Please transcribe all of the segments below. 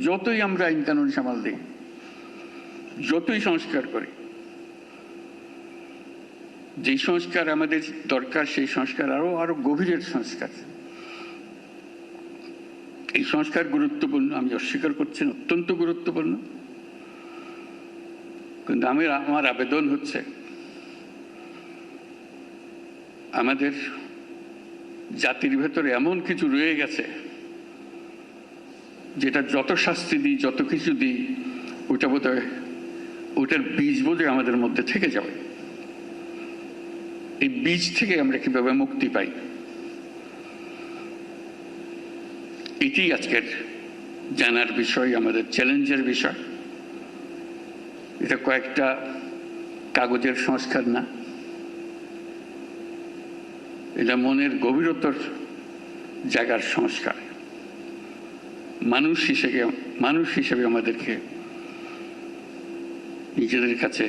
যতই আমরা আইন কানুন সামাল দিই, যতই সংস্কার করি, যে সংস্কার আমাদের দরকার সেই সংস্কার আরো গভীরের সংস্কার। এই সংস্কার গুরুত্বপূর্ণ, আমি অস্বীকার করছি না, অত্যন্ত গুরুত্বপূর্ণ। কিন্তু আমার আবেদন হচ্ছে আমাদের জাতির ভেতরে এমন কিছু রয়ে গেছে যেটা যত শাস্তি দিই, যত কিছু দিই, ওটা বোধহয় ওটার বীজ বোধহয় আমাদের মধ্যে থেকে যাবে। এই বীজ থেকে আমরা কিভাবে মুক্তি পাই, এটি আজকের জানার বিষয়, আমাদের চ্যালেঞ্জের বিষয়। এটা কয়েকটা কাগজের সংস্কার না, এটা মনের গভীরতর জায়গার সংস্কার। মানুষ হিসেবে আমাদেরকে নিজেদের কাছে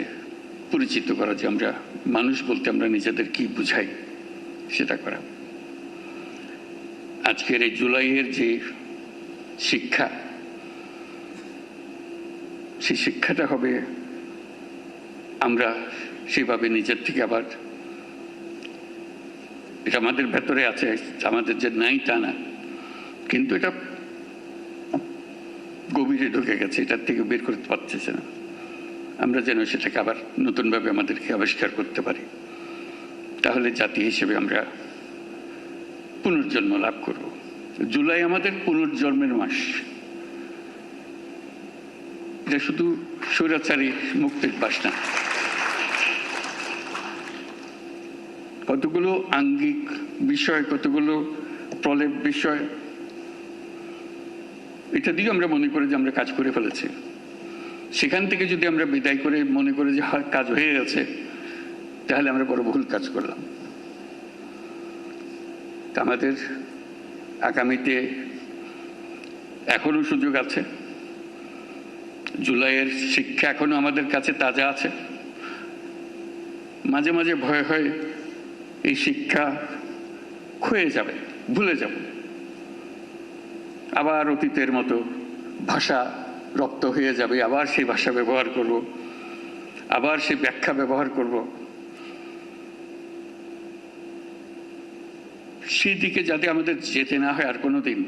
পরিচিত করা, যে আমরা মানুষ বলতে আমরা নিজেদের কি বুঝাই সেটা করা। আজকের এই জুলাইয়ের যে শিক্ষা, সেই শিক্ষাটা হবে আমরা সেভাবে নিজের থেকে আবার, এটা আমাদের ভেতরে আছে, আমাদের যে নাই তা না, কিন্তু এটা গভীরে ঢুকে গেছে, এটার থেকে বের করতে পারতেছে না। আমরা যেন সেটাকে আবার নতুনভাবে আমাদেরকে আবিষ্কার করতে পারি, তাহলে জাতি হিসেবে আমরা পুনর্জন্ম লাভ করব। জুলাই আমাদের পুনর্জন্মের মাস। এটা শুধু স্বৈরাচারী মুক্তির মাস না, কতগুলো আঙ্গিক বিষয়, কতগুলো প্রলেপ বিষয়, এটা দিয়ে আমরা মনে করি যে আমরা কাজ করে ফেলেছি। সেখান থেকে যদি আমরা বিদায় করে মনে করি যে কাজ হয়ে গেছে, তাহলে আমরা বড় ভুল কাজ করলাম। আমাদের আগামীতে এখনো সুযোগ আছে। জুলাইয়ের শিক্ষা এখনো আমাদের কাছে তাজা আছে। মাঝে মাঝে ভয় হয় এই শিক্ষা ক্ষয়ে যাবে, ভুলে যাব, আবার অতীতের মতো ভাষা রপ্ত হয়ে যাবে, আবার সেই ভাষা ব্যবহার করব, আবার সেই ব্যাখ্যা ব্যবহার করব। সেই দিকে যাতে আমাদের যেতে না হয় আর কোনো দিন।